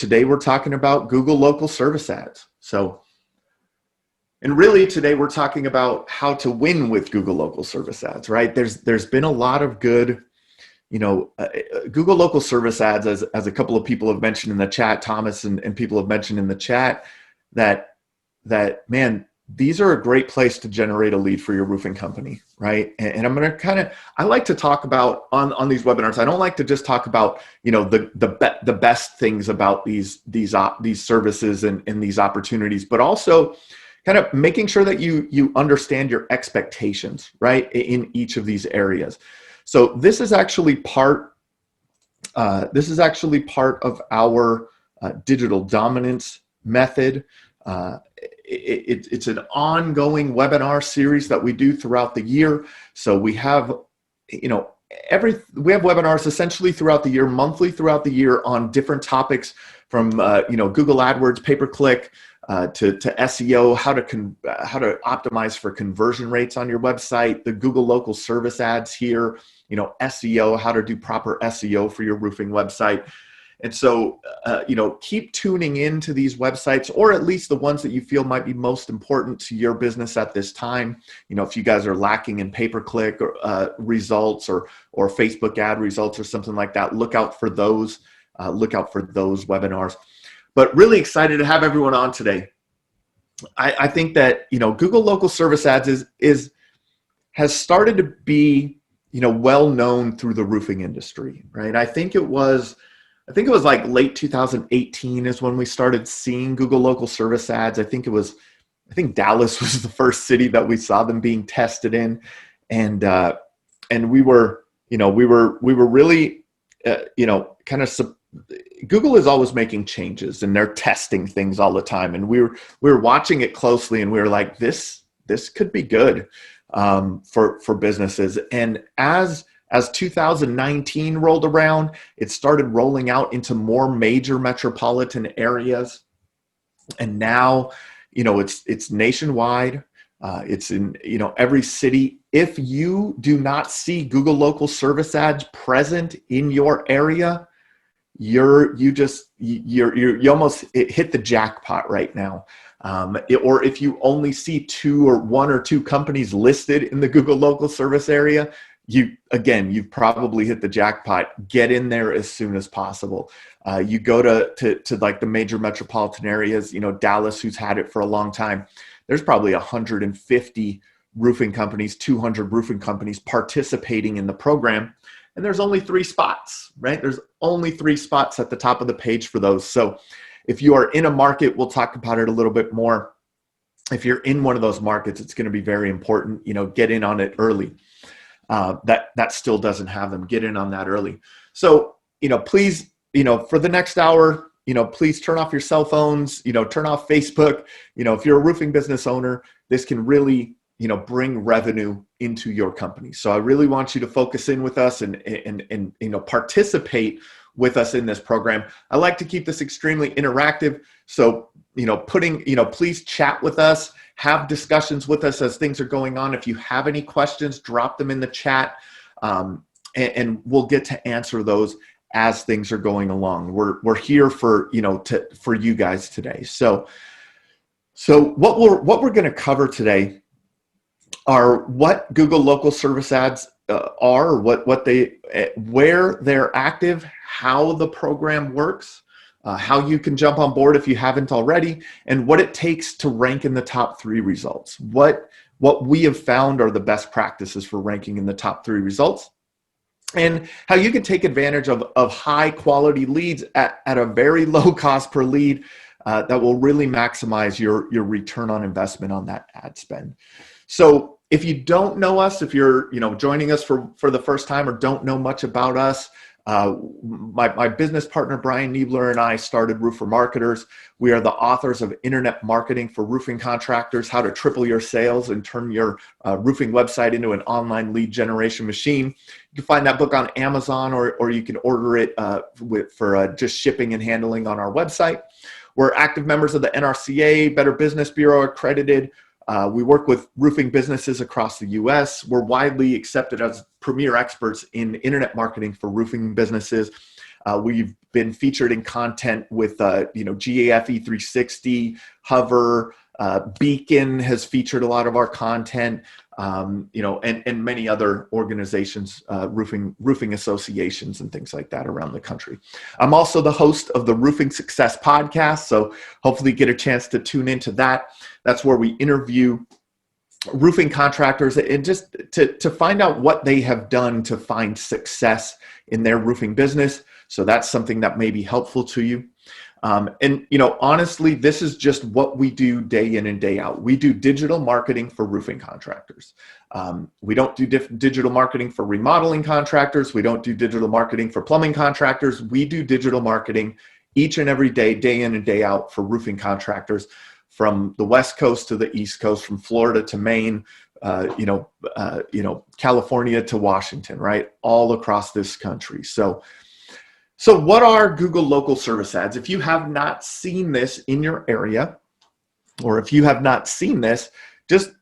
today we're talking about Google local service ads. And really today we're talking about how to win with Google local service ads, right? There's been a lot of good, Google local service ads, as a couple of people have mentioned in the chat, Thomas and people have mentioned in the chat, that man, these are a great place to generate a lead for your roofing company, right? And I'm going to I like to talk about on these webinars. I don't like to just talk about, the best things about these services and these opportunities, but also kind of making sure that you understand your expectations, right, in each of these areas. So this is actually part of our digital dominance method. It's an ongoing webinar series that we do throughout the year. So we have, we have webinars essentially throughout the year, monthly throughout the year, on different topics from Google AdWords, pay-per-click, to SEO, how to optimize for conversion rates on your website, the Google local service ads here, SEO, how to do proper SEO for your roofing website. And so, keep tuning into these websites, or at least the ones that you feel might be most important to your business at this time. If you guys are lacking in pay-per-click or results or Facebook ad results or something like that, look out for those. Look out for those webinars. But really excited to have everyone on today. I think that Google local service ads has started to be well known through the roofing industry, right? I think it was like late 2018 is when we started seeing Google local service ads. I think Dallas was the first city that we saw them being tested in, and we were really Google is always making changes and they're testing things all the time, and we were watching it closely, and we were like, this could be good for businesses. And as 2019 rolled around, it started rolling out into more major metropolitan areas, and now it's nationwide. It's in every city. If you do not see Google local service ads present in your area, you almost hit the jackpot right now. Or if you only see one or two companies listed in the Google local service area, you've probably hit the jackpot. Get in there as soon as possible. You go to like the major metropolitan areas, Dallas, who's had it for a long time. There's probably 150 roofing companies, 200 roofing companies participating in the program. And there's only 3 spots, right? There's only 3 spots at the top of the page for those. So if you are in a market, we'll talk about it a little bit more. If you're in one of those markets, it's going to be very important, get in on it early. That still doesn't have them. Get in on that early. So, please, for the next hour, please turn off your cell phones, turn off Facebook. If you're a roofing business owner, this can really, bring revenue into your company. So I really want you to focus in with us and participate with us in this program. I like to keep this extremely interactive. So, please chat with us, have discussions with us as things are going on. If you have any questions, drop them in the chat, and we'll get to answer those as things are going along. We're here for you guys today. So what we're going to cover today are what Google local service ads are, where they're active, how the program works, how you can jump on board if you haven't already, and what it takes to rank in the top 3 results. What we have found are the best practices for ranking in the top 3 results, and how you can take advantage of high quality leads at a very low cost per lead that will really maximize your return on investment on that ad spend. So if you don't know us, if you're joining us for the first time or don't know much about us, my business partner Brian Niebler and I started Roofer Marketers. We are the authors of Internet Marketing for Roofing Contractors: How to Triple Your Sales and Turn Your Roofing Website into an Online Lead Generation Machine. You can find that book on Amazon, or you can order it for just shipping and handling on our website. We're active members of the NRCA, Better Business Bureau accredited. We work with roofing businesses across the U.S. We're widely accepted as premier experts in internet marketing for roofing businesses. We've been featured in content with, GAF E360, Hover, Beacon has featured a lot of our content, and many other organizations, roofing associations and things like that around the country. I'm also the host of the Roofing Success podcast, so hopefully get a chance to tune into that. That's where we interview roofing contractors and just to find out what they have done to find success in their roofing business. So that's something that may be helpful to you. Honestly, this is just what we do day in and day out. We do digital marketing for roofing contractors. We don't do digital marketing for remodeling contractors. We don't do digital marketing for plumbing contractors. We do digital marketing each and every day, day in and day out for roofing contractors from the West Coast to the East Coast, from Florida to Maine, California to Washington, right? All across this country. So what are Google local service ads? If you have not seen this in your area, or if you have not seen this, just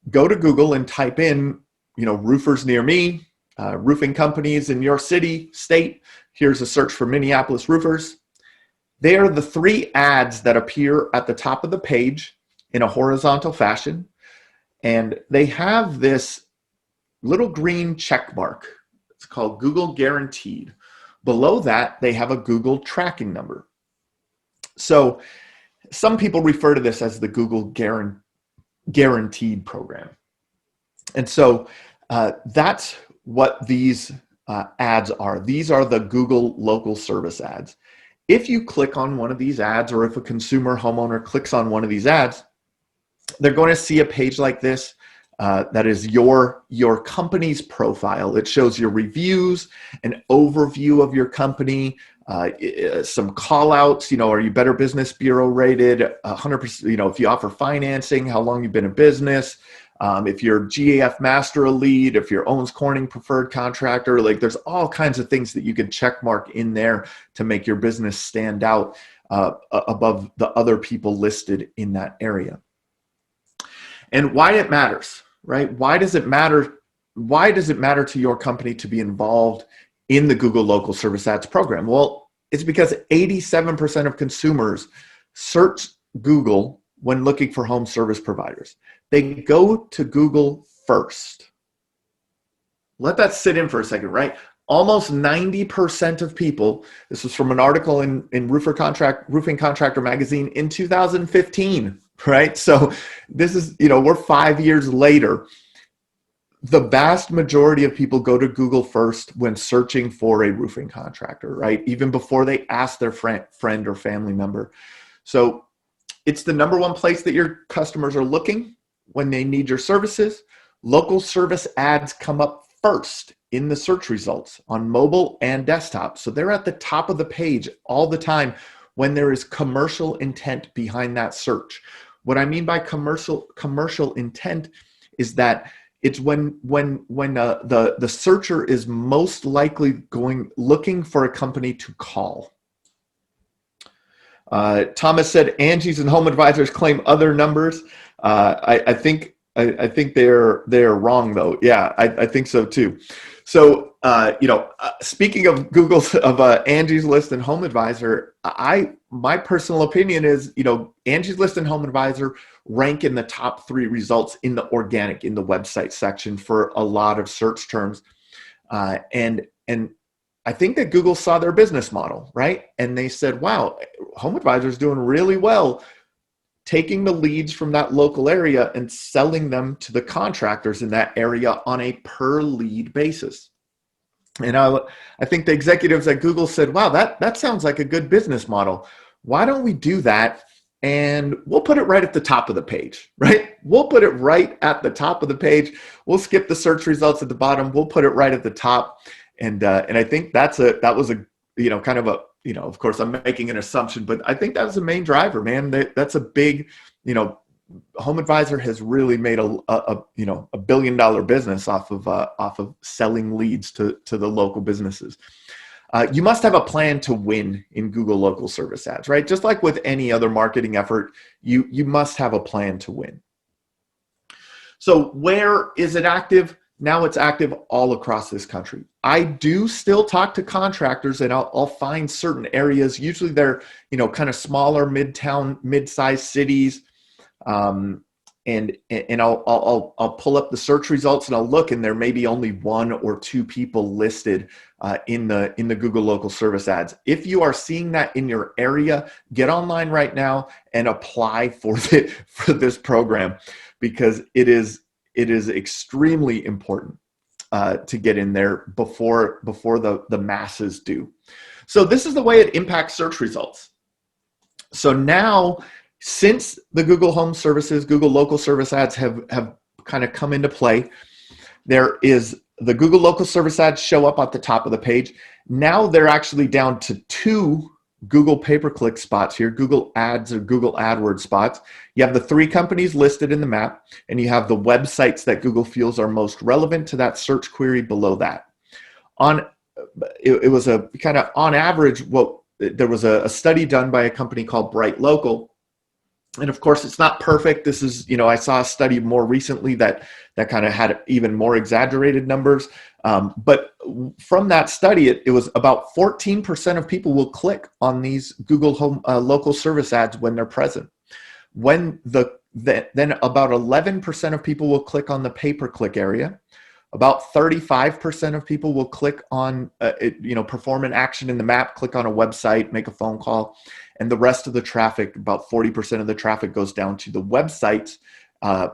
go to Google and type in, roofers near me, roofing companies in your city, state. Here's a search for Minneapolis roofers. They are the 3 ads that appear at the top of the page in a horizontal fashion. And they have this little green check mark. It's called Google Guaranteed. Below that, they have a Google tracking number. So some people refer to this as the Google Guaranteed program. And so that's what these ads are. These are the Google local service ads. If you click on one of these ads, or if a consumer homeowner clicks on one of these ads, they're going to see a page like this. That is your company's profile. It shows your reviews, an overview of your company, some call outs, are you Better Business Bureau rated, 100%, if you offer financing, how long you've been in business, if you're GAF Master Elite, if you're Owens Corning Preferred Contractor, like there's all kinds of things that you can check mark in there to make your business stand out above the other people listed in that area. And why it matters, right? Why does it matter? Why does it matter to your company to be involved in the Google Local Service Ads program? Well, it's because 87% of consumers search Google when looking for home service providers. They go to Google first. Let that sit in for a second, right? Almost 90% of people, this was from an article in Roofing Contractor magazine in 2015, right? So this is, we're 5 years later. The vast majority of people go to Google first when searching for a roofing contractor, right? Even before they ask their friend or family member. So it's the number one place that your customers are looking when they need your services. Local service ads come up first in the search results on mobile and desktop. So they're at the top of the page all the time when there is commercial intent behind that search. What I mean by commercial intent is that it's when the searcher is most likely looking for a company to call. Thomas said Angie's and Home Advisors claim other numbers. I think they're wrong though. Yeah, I think so too. So speaking of Angie's List and Home Advisor, my personal opinion is Angie's List and Home Advisor rank in the top 3 results in the website section for a lot of search terms, and I think that Google saw their business model, right? And they said, wow, Home Advisor is doing really well taking the leads from that local area and selling them to the contractors in that area on a per lead basis. And I think the executives at Google said, wow, that sounds like a good business model. Why don't we do that? And we'll put it right at the top of the page, right? We'll put it right at the top of the page. We'll skip the search results at the bottom. We'll put it right at the top. And I think that was a kind of a, of course I'm making an assumption, but I think that was the main driver, man. That's a big, Home Advisor has really made a $1 billion business off of selling leads to the local businesses. You must have a plan to win in Google local service ads, right? Just like with any other marketing effort, you must have a plan to win. So where is it active? Now it's active all across this country. I do still talk to contractors, and I'll find certain areas. Usually they're, kind of smaller, mid-sized cities. And I'll pull up the search results and I'll look, and there may be only 1 or 2 people listed in the Google local service ads. If you are seeing that in your area, get online right now and apply for this program, because it is extremely important to get in there before the masses do. So this is the way it impacts search results. So now, since the Google Home Services, Google Local Service Ads have kind of come into play, there is the Google Local Service Ads show up at the top of the page. Now they're actually down to 2 Google pay-per-click spots here, Google Ads or Google AdWords spots. You have the 3 companies listed in the map, and you have the websites that Google feels are most relevant to that search query below that. It was a kind of on average, there was a study done by a company called Bright Local. And of course, it's not perfect. This is, I saw a study more recently that kind of had even more exaggerated numbers. But from that study, it was about 14% of people will click on these Google Home local service ads when they're present. Then about 11% of people will click on the pay-per-click area. About 35% of people will click on, perform an action in the map, click on a website, make a phone call. And the rest of the traffic, about 40% of the traffic, goes down to the website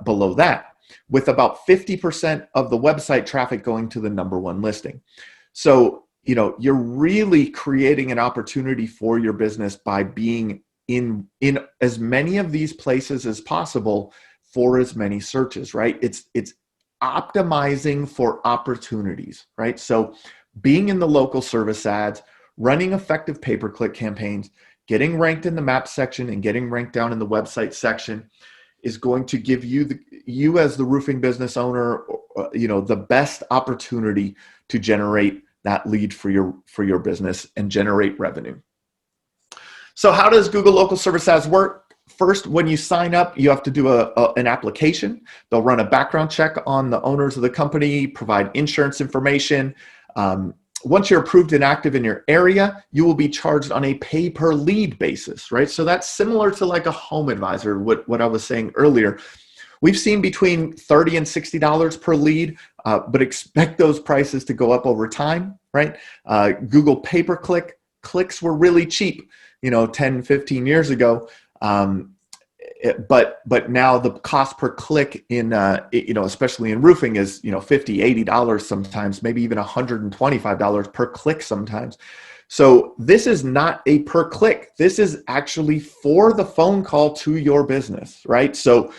below that, with about 50% of the website traffic going to the #1 listing. So, you're really creating an opportunity for your business by being in as many of these places as possible for as many searches, right? It's optimizing for opportunities, right? So being in the local service ads, running effective pay-per-click campaigns, getting ranked in the map section and getting ranked down in the website section is going to give you as the roofing business owner, the best opportunity to generate that lead for your business and generate revenue. So how does Google Local Service Ads work? First, when you sign up, you have to do an application. They'll run a background check on the owners of the company, provide insurance information. Once you're approved and active in your area, you will be charged on a pay-per-lead basis, right? So that's similar to like a home advisor, what I was saying earlier. We've seen between $30 and $60 per lead, but expect those prices to go up over time, right? Google pay-per-click clicks were really cheap, 10, 15 years ago. But now the cost per click in, especially in roofing is, $50, $80 sometimes, maybe even $125 per click sometimes. So this is not a per click. This is actually for the phone call to your business, right? So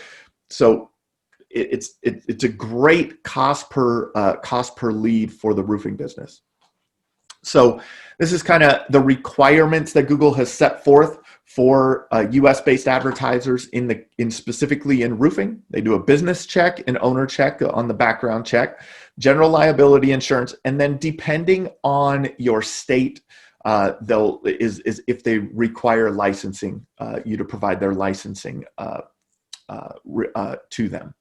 it's a great cost per lead for the roofing business. So this is kind of the requirements that Google has set forth for US-based advertisers specifically in roofing. They do a business check, an owner check on the background check, general liability insurance, and then depending on your state, if they require licensing, you to provide their licensing to them.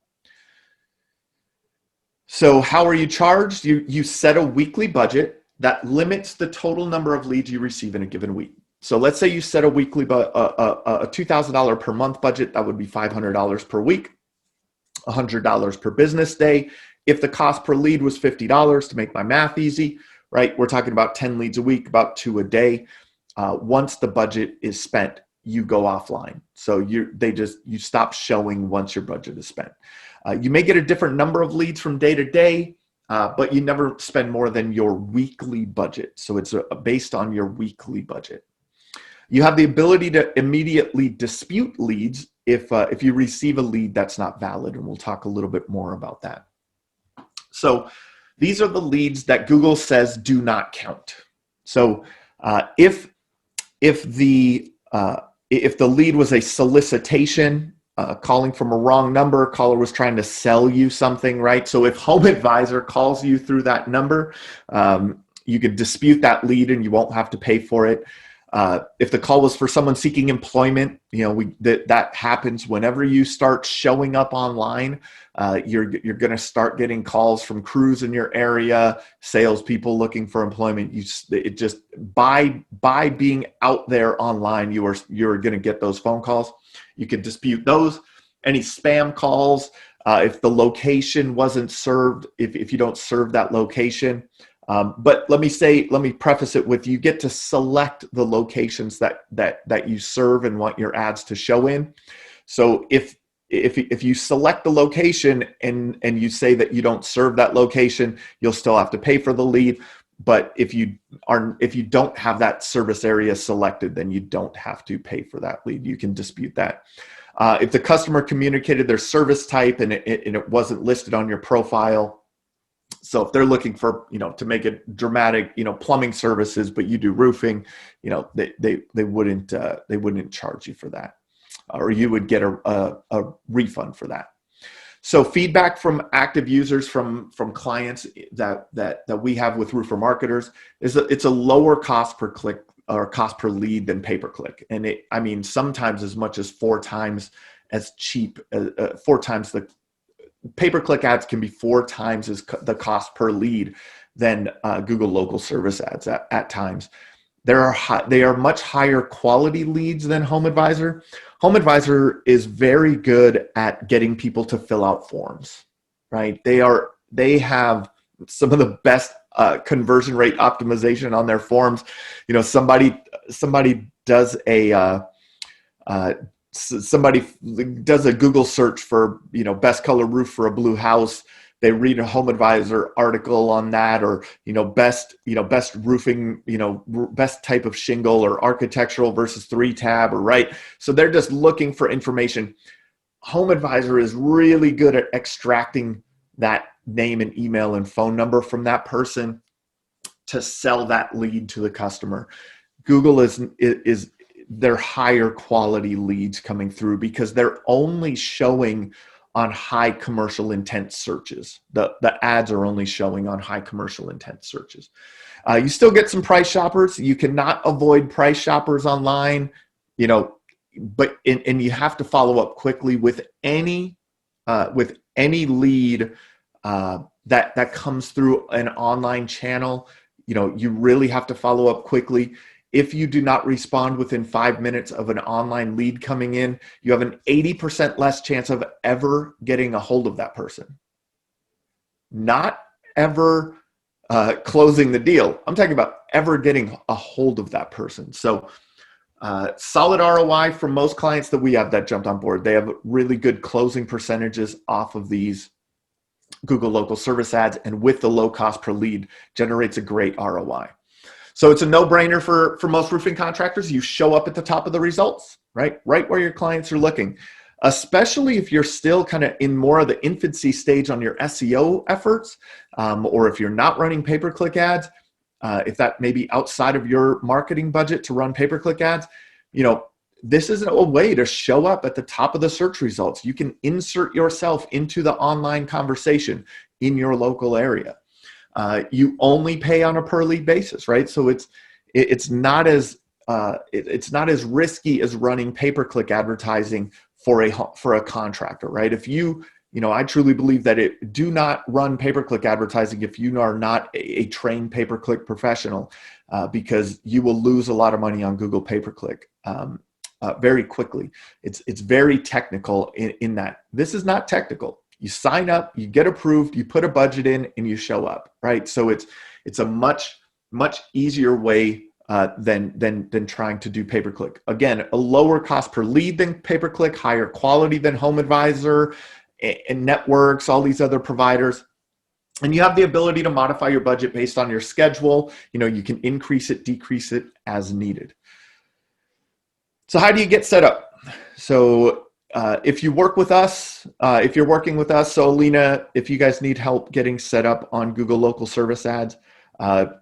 So how are you charged? You set a weekly budget that limits the total number of leads you receive in a given week. So let's say you set a weekly, a $2,000 per month budget. That would be $500 per week, $100 per business day. If the cost per lead was $50, to make my math easy, right? We're talking about 10 leads a week, about 2 a day. Once the budget is spent, you go offline. So you stop showing once your budget is spent. You may get a different number of leads from day to day, but you never spend more than your weekly budget. So it's based on your weekly budget. You have the ability to immediately dispute leads if you receive a lead that's not valid, and we'll talk a little bit more about that. So these are the leads that Google says do not count. So if the lead was a solicitation, calling from a wrong number, caller was trying to sell you something, right? So if Home Advisor calls you through that number, you could dispute that lead and you won't have to pay for it. If the call was for someone seeking employment, that happens whenever you start showing up online. You're going to start getting calls from crews in your area, salespeople looking for employment. It just by being out there online, you're going to get those phone calls. You can dispute those. Any spam calls, if the location wasn't served, if you don't serve that location. But let me preface it with, you get to select the locations that you serve and want your ads to show in. So if you select the location and you say that you don't serve that location, you'll still have to pay for the lead. But if you don't have that service area selected, then you don't have to pay for that lead. You can dispute that. If the customer communicated their service type and it wasn't listed on your profile. So if they're looking for, to make it dramatic, plumbing services, but you do roofing, they wouldn't charge you for that, or you would get a refund for that. So feedback from active users, from clients that we have with roofer marketers, it's a lower cost per click or cost per lead than pay-per-click. And sometimes as much as 4 times as cheap, 4 times the pay-per-click ads can be 4 times as the cost per lead than Google local service ads at times. They are much higher quality leads than Home Advisor. Home Advisor is very good at getting people to fill out forms, right? They have some of the best conversion rate optimization on their forms. Somebody does somebody does a Google search for, best color roof for a blue house. They read a Home Advisor article on that, or, best roofing, best type of shingle, or architectural versus 3-tab, or right. So they're just looking for information. Home Advisor is really good at extracting that name and email and phone number from that person to sell that lead to the customer. Google is their higher quality leads coming through because they're only showing on high commercial intent searches. The ads are only showing on high commercial intent searches. You still get some price shoppers. You cannot avoid price shoppers online, but you have to follow up quickly with any lead that comes through an online channel. You really have to follow up quickly. If you do not respond within 5 minutes of an online lead coming in, you have an 80% less chance of ever getting a hold of that person. Not ever closing the deal. I'm talking about ever getting a hold of that person. So solid ROI for most clients that we have that jumped on board. They have really good closing percentages off of these Google local service ads, and with the low cost per lead generates a great ROI. So it's a no-brainer for most roofing contractors. You show up at the top of the results, right where your clients are looking, especially if you're still kind of in more of the infancy stage on your SEO efforts, or if you're not running pay-per-click ads, if that may be outside of your marketing budget to run pay-per-click ads, this is a way to show up at the top of the search results. You can insert yourself into the online conversation in your local area. You only pay on a per lead basis, right? So it's not as risky as running pay-per-click advertising for a contractor, right? If I truly believe that do not run pay-per-click advertising if you are not a trained pay-per-click professional, because you will lose a lot of money on Google pay-per-click very quickly. It's very technical in that. This is not technical. You sign up, you get approved, you put a budget in, and you show up, right? So it's a much easier way than trying to do pay-per-click. Again, a lower cost per lead than pay-per-click, higher quality than Home Advisor and networks, all these other providers. And you have the ability to modify your budget based on your schedule. You can increase it, decrease it as needed. So how do you get set up? So if you work with us, if you're working with us, so Alina, if you guys need help getting set up on Google local service ads,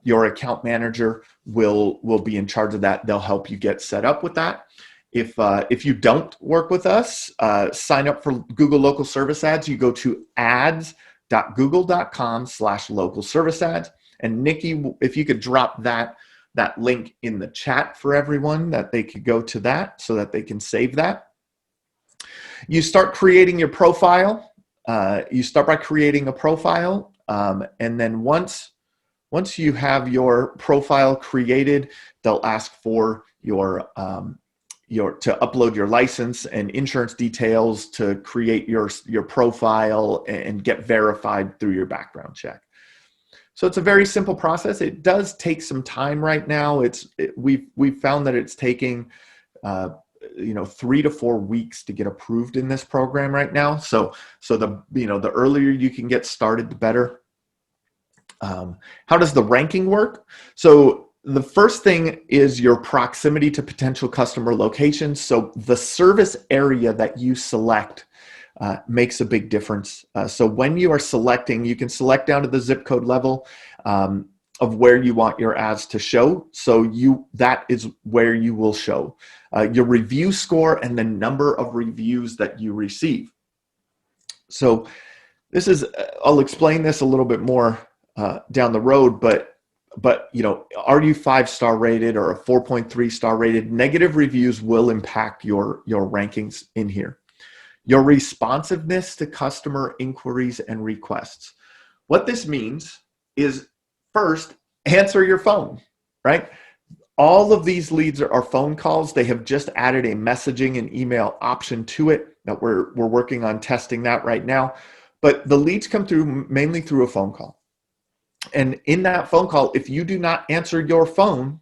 your account manager will be in charge of that. They'll help you get set up with that. If you don't work with us, sign up for Google local service ads. You go to ads.google.com/local service ads. And Nikki, if you could drop that that link in the chat for everyone that they could go to that so that they can save that. You start creating your profile. You start by creating a profile, and then once you have your profile created, they'll ask for your to upload your license and insurance details to create your profile and get verified through your background check. So it's a very simple process. It does take some time right now. We've found that it's taking 3 to 4 weeks to get approved in this program right now. So the earlier you can get started, the better. How does the ranking work? So the first thing is your proximity to potential customer locations. So the service area that you select makes a big difference. So when you are selecting, you can select down to the zip code level of where you want your ads to show. So that is where you will show your review score and the number of reviews that you receive. So I'll explain this a little bit more down the road, but are you 5-star rated or a 4.3 star rated? Negative reviews will impact your rankings in here. Your responsiveness to customer inquiries and requests. What this means is, first, answer your phone, right? All of these leads are phone calls. They have just added a messaging and email option to it that we're working on testing that right now. But the leads come through mainly through a phone call. And in that phone call, if you do not answer your phone,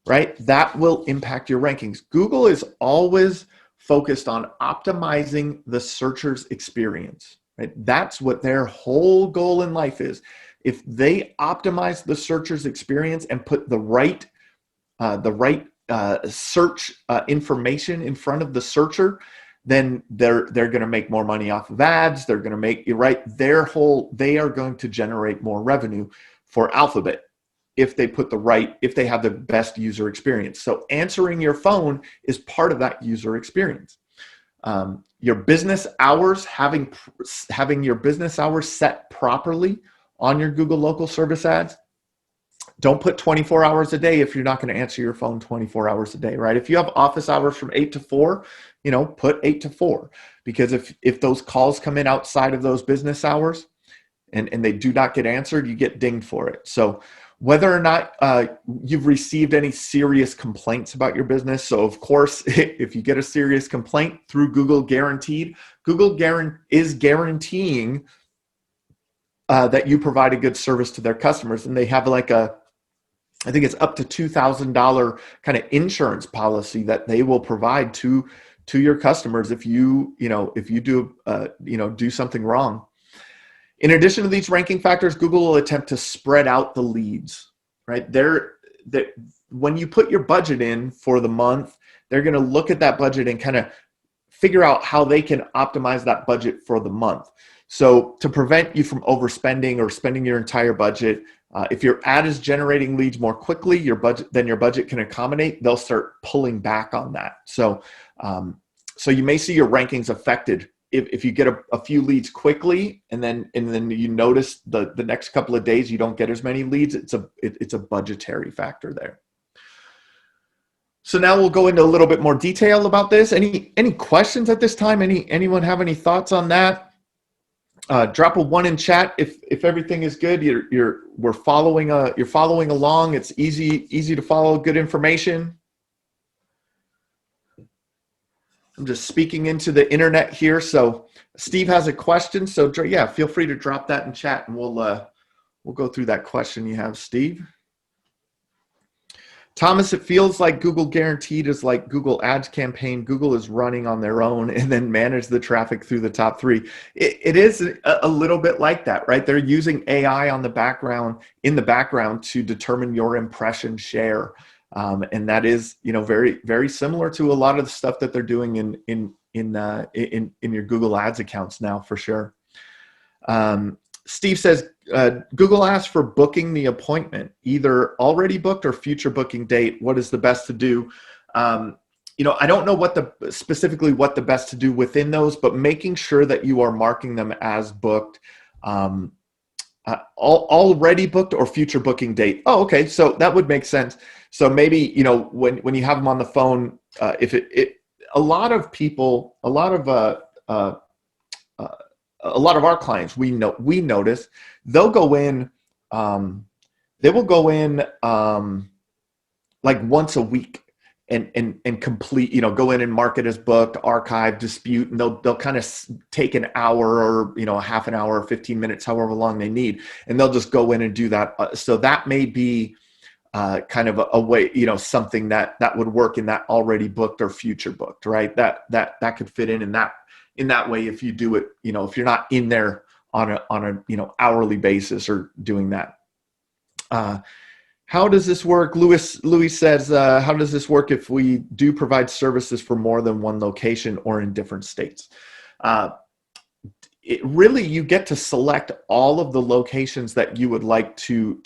right, that will impact your rankings. Google is always focused on optimizing the searcher's experience, right? That's what their whole goal in life is. If they optimize the searcher's experience and put the right search information in front of the searcher, then they're going to make more money off of ads. They're going to make you right. They are going to generate more revenue for Alphabet if they have the best user experience. So answering your phone is part of that user experience. Your business hours, having your business hours set properly on your Google local service ads. Don't put 24 hours a day if you're not going to answer your phone 24 hours a day, right? If you have office hours from 8 to 4, put 8 to 4, because if those calls come in outside of those business hours and they do not get answered, you get dinged for it. So whether or not you've received any serious complaints about your business. So of course, if you get a serious complaint through Google Guaranteed, Google is guaranteeing that you provide a good service to their customers. And they have I think it's up to $2,000 kind of insurance policy that they will provide to your customers if you do something wrong. In addition to these ranking factors, Google will attempt to spread out the leads, right? When you put your budget in for the month, they're going to look at that budget and kind of figure out how they can optimize that budget for the month. So to prevent you from overspending or spending your entire budget, if your ad is generating leads more quickly, your budget can accommodate, they'll start pulling back on that. So you may see your rankings affected if you get a few leads quickly and then you notice the next couple of days you don't get as many leads. It's a budgetary factor there. So now we'll go into a little bit more detail about this. Any questions at this time? Anyone have any thoughts on that? Drop a 1 in chat if everything is good. You're following along. It's easy to follow. Good information. I'm just speaking into the internet here. So Steve has a question. So yeah, feel free to drop that in chat, and we'll go through that question you have, Steve. Thomas, it feels like Google Guaranteed is like Google Ads campaign. Google is running on their own and then manage the traffic through the top 3. It is a little bit like that, right? They're using AI in the background to determine your impression share. And that is, very, very similar to a lot of the stuff that they're doing in your Google Ads accounts now, for sure. Steve says, Google asks for booking the appointment, either already booked or future booking date. What is the best to do? I don't know specifically what the best to do within those, but making sure that you are marking them as booked already booked or future booking date. Oh, okay. So that would make sense. So maybe, when you have them on the phone, if a lot of people, uh, a lot of our clients, we notice they'll go in, they will go in like once a week and complete, go in and mark it as booked, archive, dispute, and they'll kind of take an hour or, a half an hour or 15 minutes, however long they need. And they'll just go in and do that. So that may be kind of a way, something that would work in that already booked or future booked, right? That could fit in that way if you do it, if you're not in there on a hourly basis or doing that. How does this work? Louis says, how does this work if we do provide services for more than one location or in different states? You get to select all of the locations that you would like to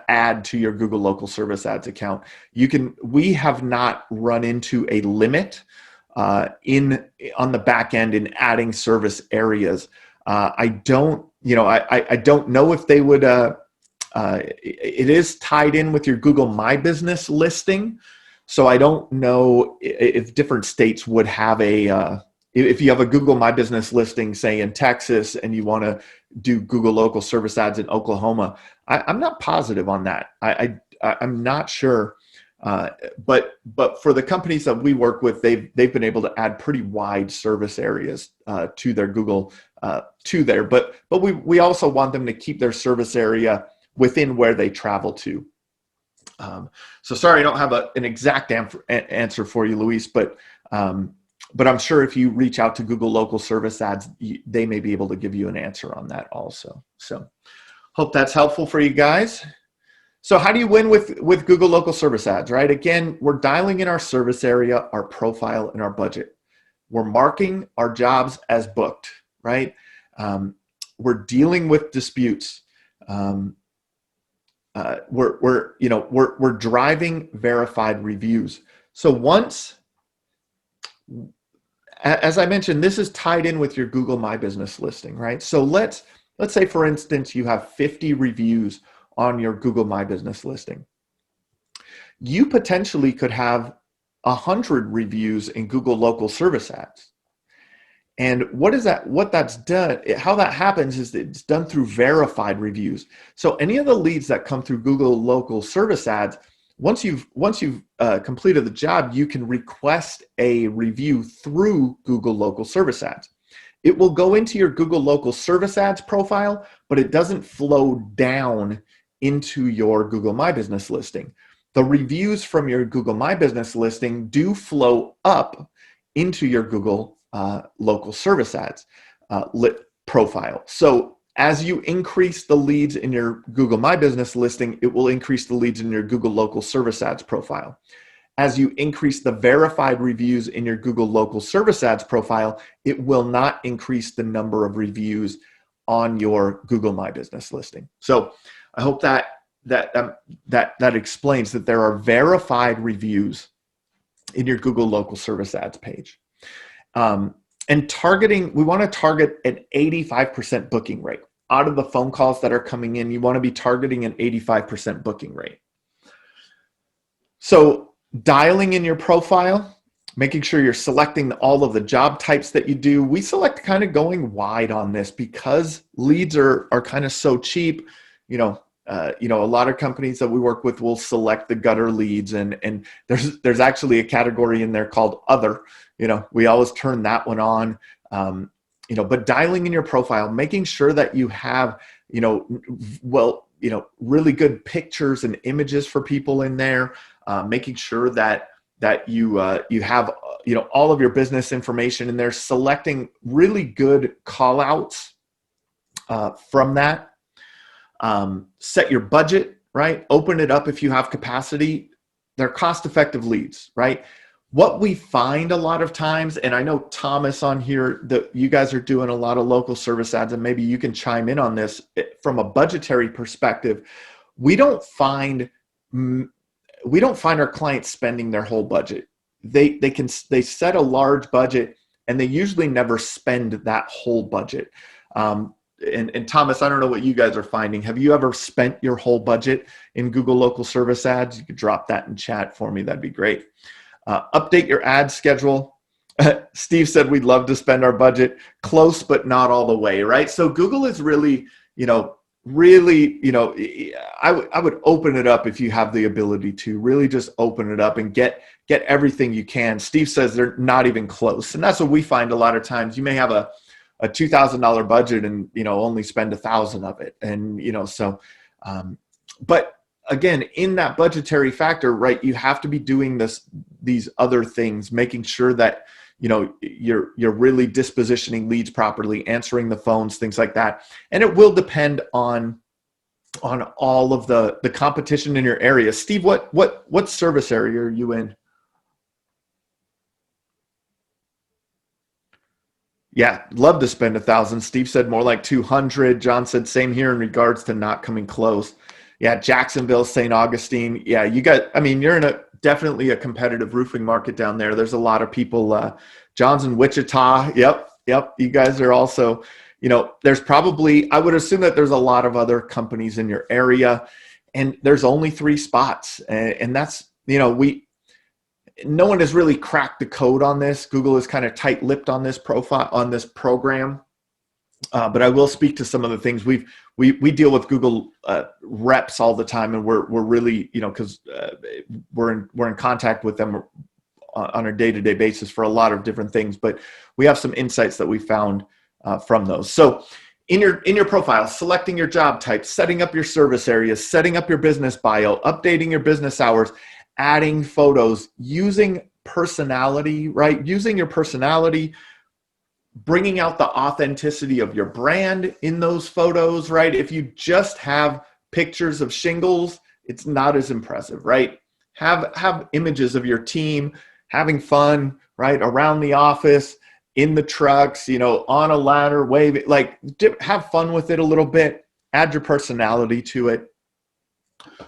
add to your Google Local Service Ads account. We have not run into a limit on the back end in adding service areas. I don't know if they would. It is tied in with your Google My Business listing, so I don't know if different states would have if you have a Google My Business listing, say in Texas, and you want to do Google Local Service Ads in Oklahoma. I'm not positive on that. I'm not sure. But for the companies that we work with, they've been able to add pretty wide service areas to their Google to there. But we also want them to keep their service area within where they travel to. So sorry, I don't have an exact answer for you, Luis, but I'm sure if you reach out to Google Local Service Ads, they may be able to give you an answer on that also. So hope that's helpful for you guys. So how do you win with Google Local Service Ads, right? Again, we're dialing in our service area, our profile, and our budget. We're marking our jobs as booked, right? We're dealing with disputes. We're driving verified reviews. So once, as I mentioned, this is tied in with your Google My Business listing, right? So let's say, for instance, you have 50 reviews on your Google My Business listing. You potentially could have 100 reviews in Google Local Service Ads. And what that's done, how that happens is that it's done through verified reviews. So any of the leads that come through Google Local Service Ads, once you've completed the job, you can request a review through Google Local Service Ads. It will go into your Google Local Service Ads profile, but it doesn't flow down into your Google My Business listing. The reviews from your Google My Business listing do flow up into your Google Local Service Ads profile. So as you increase the leads in your Google My Business listing, it will increase the leads in your Google Local Service Ads profile. As you increase the verified reviews in your Google Local Service Ads profile, it will not increase the number of reviews on your Google My Business listing. So I hope that explains that there are verified reviews in your Google Local Service Ads page. And targeting, we want to target an 85% booking rate. Out of the phone calls that are coming in, you want to be targeting an 85% booking rate. So dialing in your profile, making sure you're selecting all of the job types that you do. We select kind of going wide on this because leads are kind of so cheap. A lot of companies that we work with will select the gutter leads, and there's actually a category in there called other. We always turn that one on. But dialing in your profile, making sure that you have, really good pictures and images for people in there, making sure that you have, all of your business information in there, selecting really good call outs from that. Set your budget, right? Open it up if you have capacity. They're cost-effective leads, right? What we find a lot of times, and I know Thomas on here, that you guys are doing a lot of local service ads, and maybe you can chime in on this from a budgetary perspective. We don't find our clients spending their whole budget. They set a large budget, and they usually never spend that whole budget. and Thomas, I don't know what you guys are finding. Have you ever spent your whole budget in Google local service ads? You could drop that in chat for me. That'd be great. Update your ad schedule. Steve said we'd love to spend our budget close, but not all the way, right? So Google is really, I would open it up if you have the ability to really just open it up and get everything you can. Steve says they're not even close. And that's what we find a lot of times. You may have a $2,000 budget and, only spend 1,000 of it. And, but again, in that budgetary factor, right, you have to be doing these other things, making sure that, you're really dispositioning leads properly, answering the phones, things like that. And it will depend on all of the competition in your area. Steve, what service area are you in? Yeah, love to spend 1,000. Steve said more like 200. John said same here in regards to not coming close. Yeah, Jacksonville, St. Augustine. Yeah, you're in definitely a competitive roofing market down there. There's a lot of people. John's in Wichita. Yep. You guys are also, there's probably, I would assume that there's a lot of other companies in your area, and there's only 3 spots. And that's, no one has really cracked the code on this. Google is kind of tight-lipped on this program. But I will speak to some of the things we deal with Google reps all the time, and we're really, because we're in contact with them on a day-to-day basis for a lot of different things. But we have some insights that we found from those. So in your profile, selecting your job type, setting up your service areas, setting up your business bio, updating your business hours, adding photos, using personality, right? Using your personality, bringing out the authenticity of your brand in those photos, right? If you just have pictures of shingles, it's not as impressive, right? Have images of your team having fun, right? Around the office, in the trucks, on a ladder, waving, have fun with it a little bit, add your personality to it.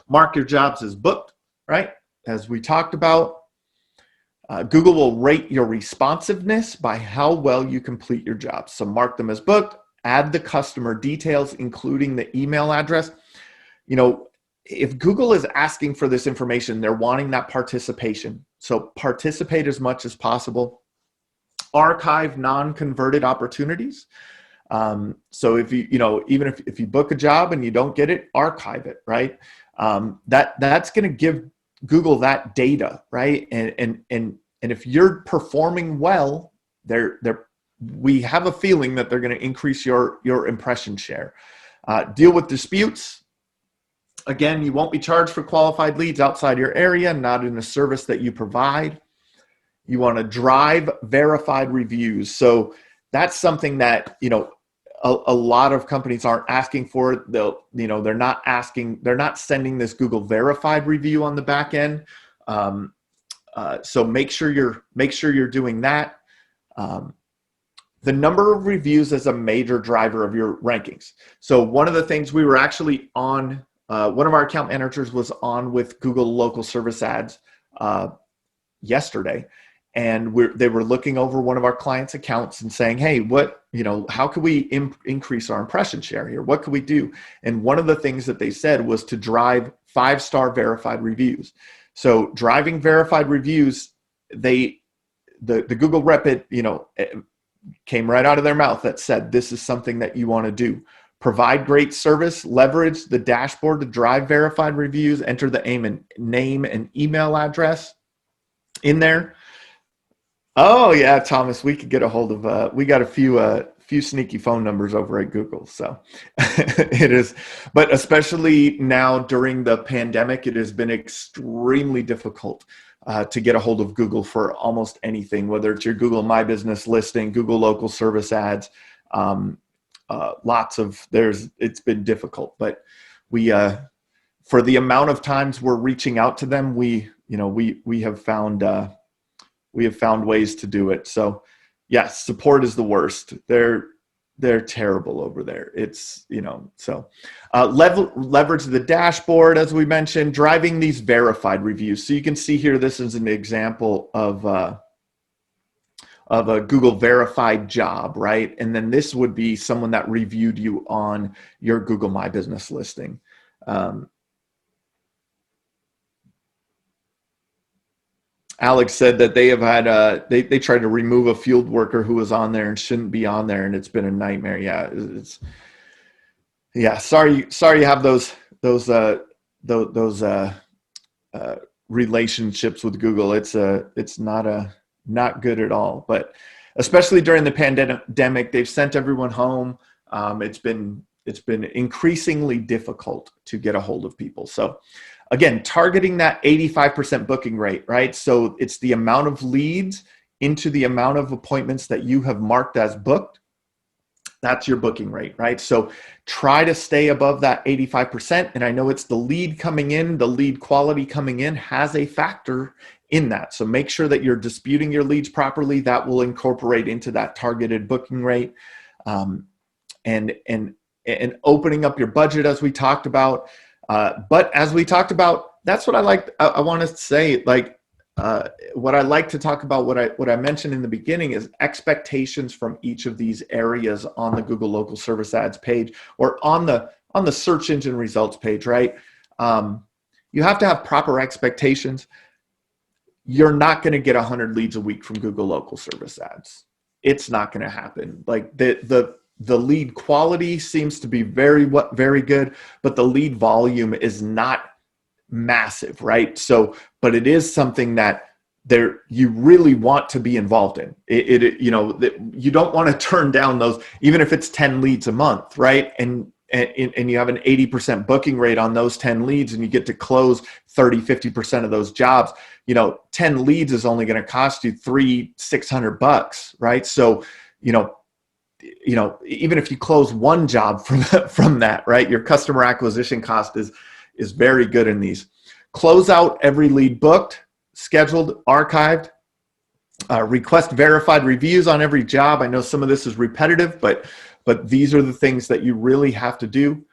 Mark your jobs as booked, right? As we talked about. Google will rate your responsiveness by how well you complete your jobs. So mark them as booked, add the customer details, including the email address. If Google is asking for this information, they're wanting that participation. So participate as much as possible. Archive non-converted opportunities. So if even if you book a job and you don't get it, archive it, right? That's going to give Google that data, right? And if you're performing well, we have a feeling that they're going to increase your impression share. Deal with disputes. Again, you won't be charged for qualified leads outside your area, not in a service that you provide. You want to drive verified reviews. So that's something that, a lot of companies aren't asking for. They're not sending this Google verified review on the back end. So make sure you're doing that. The number of reviews is a major driver of your rankings. So one of the things we were actually on, one of our account managers was on with Google local service ads yesterday. And they were looking over one of our clients' accounts and saying, hey, how could we increase our impression share here? What could we do? And one of the things that they said was to drive 5-star verified reviews. So driving verified reviews, the Google rep, it came right out of their mouth that said, this is something that you want to do. Provide great service, leverage the dashboard to drive verified reviews, enter the name and email address in there. Oh yeah, Thomas, we could get a hold of, we got a few sneaky phone numbers over at Google. So it is, but especially now during the pandemic, it has been extremely difficult to get a hold of Google for almost anything, whether it's your Google My Business listing, Google local service ads, it's been difficult, but we, for the amount of times we're reaching out to them, we have found ways to do it. So yes, support is the worst. They're terrible over there. It's, leverage the dashboard, as we mentioned, driving these verified reviews. So you can see here, this is an example of of a Google verified job, right? And then this would be someone that reviewed you on your Google My Business listing. Alex said that they have had they tried to remove a field worker who was on there and shouldn't be on there, and it's been a nightmare. Yeah. Sorry you have those relationships with Google. It's not good at all. But especially during the pandemic, they've sent everyone home. It's been increasingly difficult to get a hold of people. So again, targeting that 85% booking rate, right? So it's the amount of leads into the amount of appointments that you have marked as booked. That's your booking rate, right? So try to stay above that 85%. And I know it's the lead coming in, the lead quality coming in has a factor in that. So make sure that you're disputing your leads properly. That will incorporate into that targeted booking rate. And opening up your budget, as we talked about. But as we talked about, that's what I want to say, what I like to talk about, what I mentioned in the beginning is expectations from each of these areas on the Google Local Service Ads page or on the search engine results page, right? You have to have proper expectations. You're not going to get 100 leads a week from Google Local Service Ads. It's not going to happen. Like the lead quality seems to be very good, but the lead volume is not massive, right? So, but it is something that you really want to be involved in. You don't want to turn down those, even if it's 10 leads a month, right? And you have an 80% booking rate on those 10 leads, and you get to close 30-50% of those jobs. 10 leads is only going to cost you $600, right? So, even if you close one job from that, right, your customer acquisition cost is very good in these. Close out every lead booked, scheduled, archived, request verified reviews on every job. I know some of this is repetitive, but these are the things that you really have to do.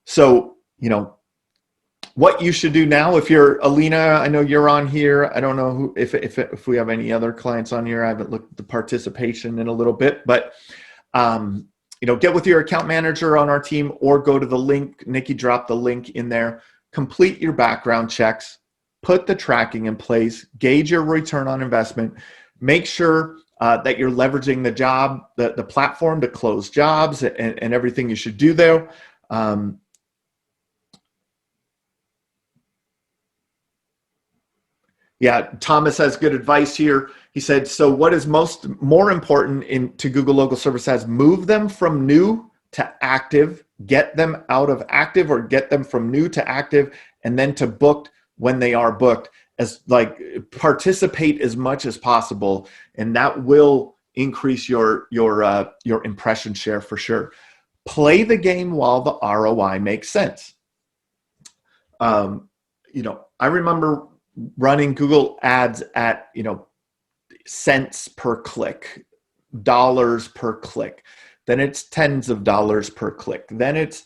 So, what you should do now, if you're Alina, I know you're on here. I don't know if we have any other clients on here. I haven't looked at the participation in a little bit, but get with your account manager on our team or go to the link. Nikki dropped the link in there. Complete your background checks, put the tracking in place, gauge your return on investment, make sure that you're leveraging the platform to close jobs and everything you should do there. Yeah, Thomas has good advice here. He said, so what is more important to Google Local Service Ads? Move them from new to active, get them out of active, or get them from new to active, and then to booked when they are booked. Participate as much as possible, and that will increase your impression share for sure. Play the game while the ROI makes sense. I remember running Google ads at, cents per click, dollars per click. Then it's tens of dollars per click. Then it's,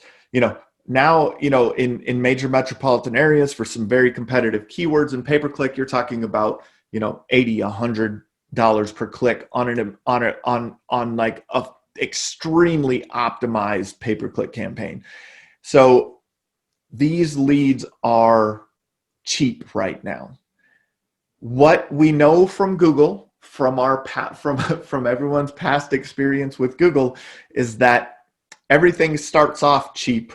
now, in major metropolitan areas for some very competitive keywords and pay-per-click, you're talking about, $80, $100 per click on like a extremely optimized pay-per-click campaign. So these leads are cheap right now. What we know from Google, from everyone's past experience with Google, is that everything starts off cheap,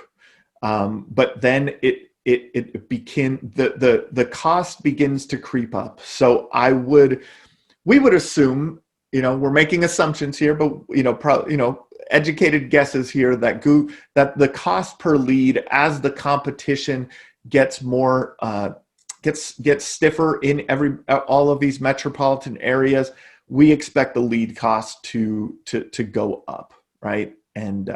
but then the cost begins to creep up. So we would assume, we're making assumptions here, but educated guesses here that the cost per lead as the competition gets more gets stiffer in all of these metropolitan areas, we expect the lead cost to go up, right? And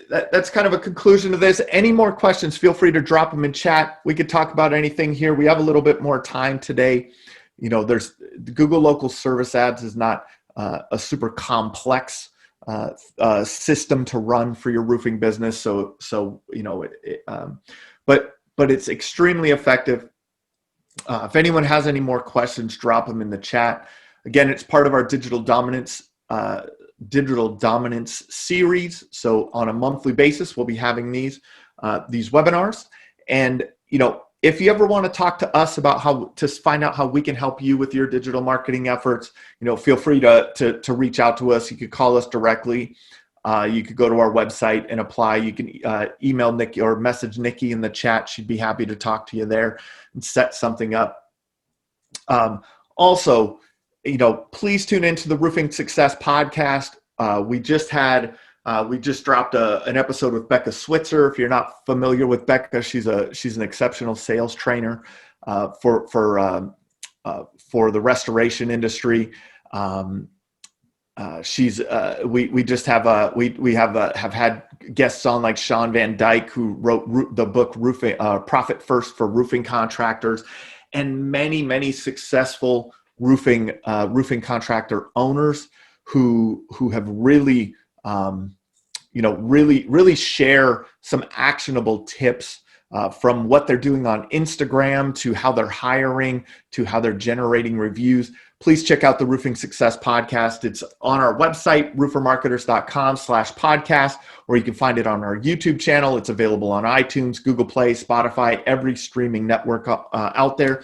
that's kind of a conclusion to this. Any more questions, feel free to drop them in chat. We could talk about anything here. We have a little bit more time today. There's Google Local Service Ads is not a super complex system to run for your roofing business. But it's extremely effective. If anyone has any more questions, drop them in the chat. Again, it's part of our digital dominance series. So on a monthly basis, we'll be having these webinars. And if you ever want to talk to us about how to find out how we can help you with your digital marketing efforts, feel free to reach out to us. You could call us directly. You could go to our website and apply. You can email Nikki or message Nikki in the chat. She'd be happy to talk to you there and set something up. Also, please tune into the Roofing Success podcast. We just dropped an episode with Becca Switzer. If you're not familiar with Becca, she's an exceptional sales trainer for the restoration industry. We have had guests on like Sean Van Dyke, who wrote the book Profit First for Roofing Contractors, and many successful roofing contractor owners who have really really share some actionable tips from what they're doing on Instagram to how they're hiring to how they're generating reviews. Please check out the Roofing Success podcast. It's on our website, roofermarketers.com/podcast, or you can find it on our YouTube channel. It's available on iTunes, Google Play, Spotify, every streaming network out there.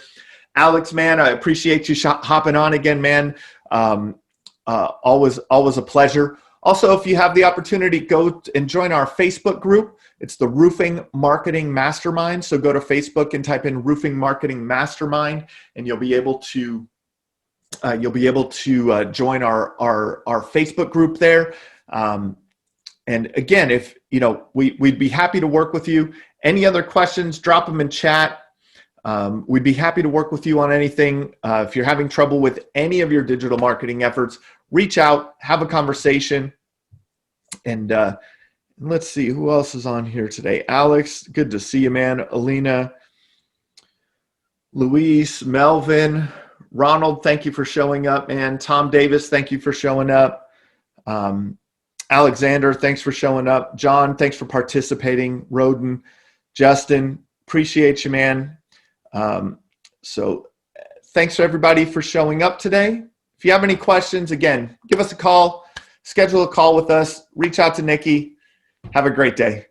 Alex, man, I appreciate you hopping on again, man. Always a pleasure. Also, if you have the opportunity, go and join our Facebook group. It's the Roofing Marketing Mastermind. So go to Facebook and type in Roofing Marketing Mastermind, and you'll be able to join our Facebook group there. And again, if we'd be happy to work with you. Any other questions, drop them in chat. We'd be happy to work with you on anything. If you're having trouble with any of your digital marketing efforts, reach out, have a conversation. And let's see, who else is on here today? Alex, good to see you, man. Alina, Luis, Melvin, Ronald, thank you for showing up, man. Tom Davis, thank you for showing up. Alexander, thanks for showing up. John, thanks for participating. Roden, Justin, appreciate you, man. So thanks for everybody for showing up today. If you have any questions, again, give us a call, schedule a call with us, reach out to Nikki. Have a great day.